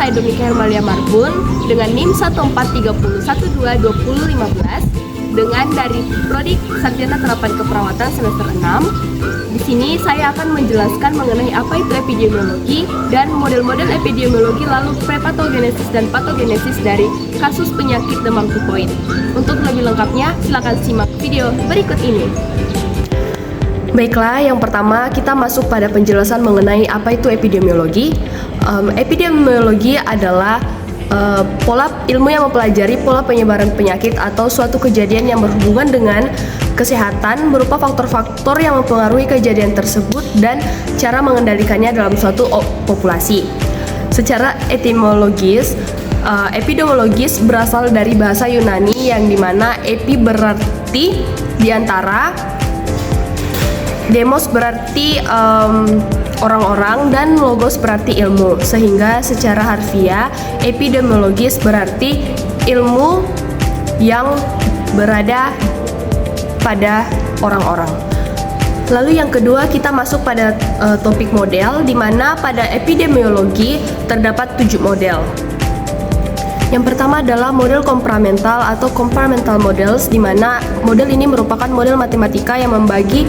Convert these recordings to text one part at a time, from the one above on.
saya Dominika Hermalia Marbun dengan NIM 14301122015 dengan dari Prodi Sarjana Terapan Keperawatan semester 6. Di sini saya akan menjelaskan mengenai apa itu epidemiologi dan model-model epidemiologi lalu prepatogenesis dan patogenesis dari kasus penyakit demam tifoid. Untuk lebih lengkapnya, silakan simak video berikut ini. Baiklah, yang pertama kita masuk pada penjelasan mengenai apa itu epidemiologi. Epidemiologi adalah pola ilmu yang mempelajari pola penyebaran penyakit atau suatu kejadian yang berhubungan dengan kesehatan berupa faktor-faktor yang mempengaruhi kejadian tersebut dan cara mengendalikannya dalam suatu populasi. Secara etimologis, epidemiologis berasal dari bahasa Yunani yang dimana epi berarti diantara, demos berarti orang-orang, dan logos berarti ilmu, sehingga secara harfiah epidemiologis berarti ilmu yang berada pada orang-orang. Lalu yang kedua kita masuk pada topik model, di mana pada epidemiologi terdapat 7 model. Yang pertama adalah model komparamental atau compartmental models, di mana model ini merupakan model matematika yang membagi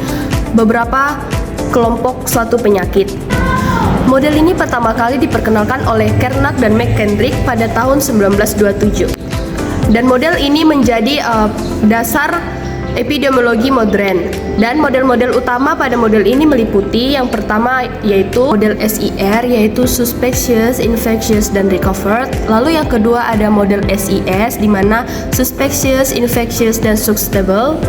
beberapa kelompok suatu penyakit. Model ini pertama kali diperkenalkan oleh Kernack dan McKendrick pada tahun 1927. Dan model ini menjadi dasar epidemiologi modern. Dan model-model utama pada model ini meliputi yang pertama yaitu model SIR, yaitu Suspicious, Infectious, dan Recovered. Lalu yang kedua ada model SIS, di mana Suspicious, Infectious, dan Susceptible.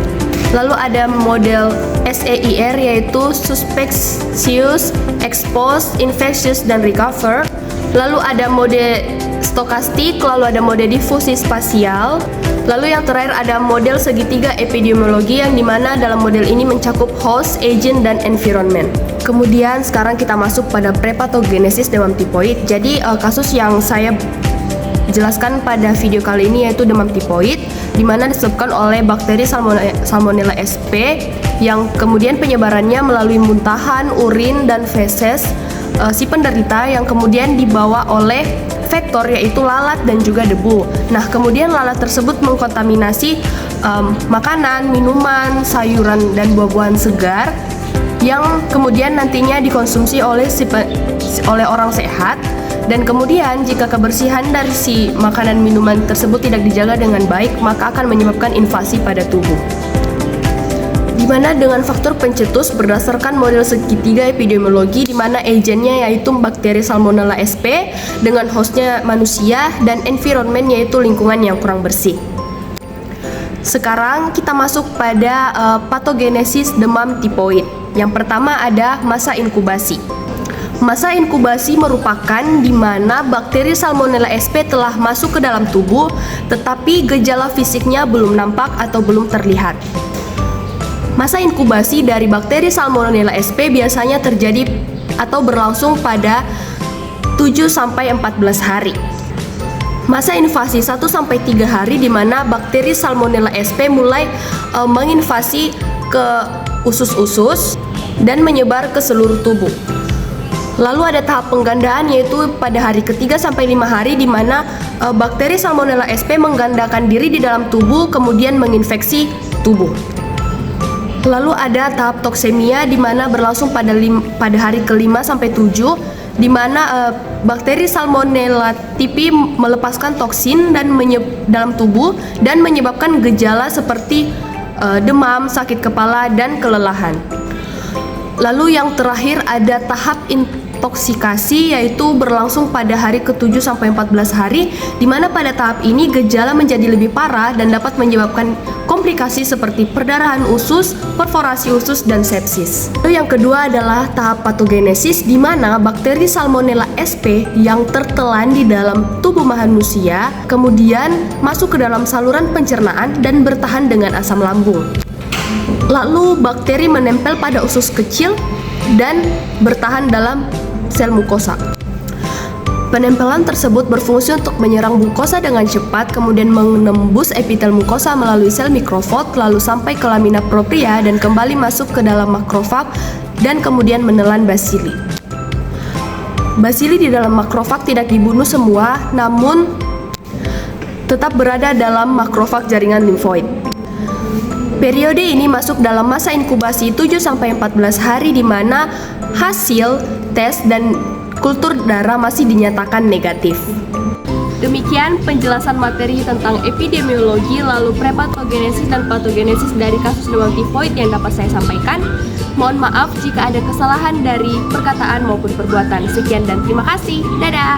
Lalu ada model SEIR, yaitu Suspicious, Exposed, Infectious, dan Recovered. Lalu ada mode stokastik, lalu ada mode difusi spasial. Lalu yang terakhir ada model segitiga epidemiologi, yang dimana dalam model ini mencakup host, agent, dan environment. Kemudian sekarang kita masuk pada prepatogenesis demam tifoid. Jadi kasus yang saya jelaskan pada video kali ini yaitu demam tifoid, di mana disebabkan oleh bakteri Salmonella sp yang kemudian penyebarannya melalui muntahan, urin, dan feses si penderita yang kemudian dibawa oleh vektor yaitu lalat dan juga debu. Nah, kemudian lalat tersebut mengkontaminasi makanan, minuman, sayuran, dan buah-buahan segar yang kemudian nantinya dikonsumsi oleh orang sehat. Dan kemudian jika kebersihan dari si makanan minuman tersebut tidak dijaga dengan baik, maka akan menyebabkan invasi pada tubuh. Di mana dengan faktor pencetus berdasarkan model segitiga epidemiologi, di mana agentnya yaitu bakteri Salmonella sp dengan hostnya manusia, dan environment yaitu lingkungan yang kurang bersih. Sekarang kita masuk pada patogenesis demam tifoid. Yang pertama ada masa inkubasi. Masa inkubasi merupakan di mana bakteri Salmonella sp telah masuk ke dalam tubuh, tetapi gejala fisiknya belum nampak atau belum terlihat. Masa inkubasi dari bakteri Salmonella sp biasanya terjadi atau berlangsung pada 7-14 hari. Masa invasi 1-3 hari, di mana bakteri Salmonella sp mulai menginvasi ke usus-usus dan menyebar ke seluruh tubuh. Lalu ada tahap penggandaan, yaitu pada hari ketiga sampai 5 hari, di mana bakteri Salmonella sp menggandakan diri di dalam tubuh kemudian menginfeksi tubuh. Lalu ada tahap toksemia, di mana berlangsung pada hari ke-5 sampai 7, di mana bakteri Salmonella typhi melepaskan toksin dan dalam tubuh dan menyebabkan gejala seperti demam, sakit kepala, dan kelelahan. Lalu yang terakhir ada tahap intoksikasi, yaitu berlangsung pada hari ke-7 sampai 14 hari, di mana pada tahap ini gejala menjadi lebih parah dan dapat menyebabkan komplikasi seperti perdarahan usus, perforasi usus, dan sepsis. Lalu yang kedua adalah tahap patogenesis, di mana bakteri Salmonella sp yang tertelan di dalam tubuh manusia kemudian masuk ke dalam saluran pencernaan dan bertahan dengan asam lambung. Lalu bakteri menempel pada usus kecil dan bertahan dalam sel mukosa. Penempelan tersebut berfungsi untuk menyerang mukosa dengan cepat, kemudian menembus epitel mukosa melalui sel mikrofag, lalu sampai ke lamina propria dan kembali masuk ke dalam makrofag dan kemudian menelan basili. Basili di dalam makrofag tidak dibunuh semua, namun tetap berada dalam makrofag jaringan limfoid. Periode ini masuk dalam masa inkubasi 7-14 hari di mana hasil tes dan kultur darah masih dinyatakan negatif. Demikian penjelasan materi tentang epidemiologi lalu prepatogenesis dan patogenesis dari kasus demam tifoid yang dapat saya sampaikan. Mohon maaf jika ada kesalahan dari perkataan maupun perbuatan. Sekian dan terima kasih. Dadah.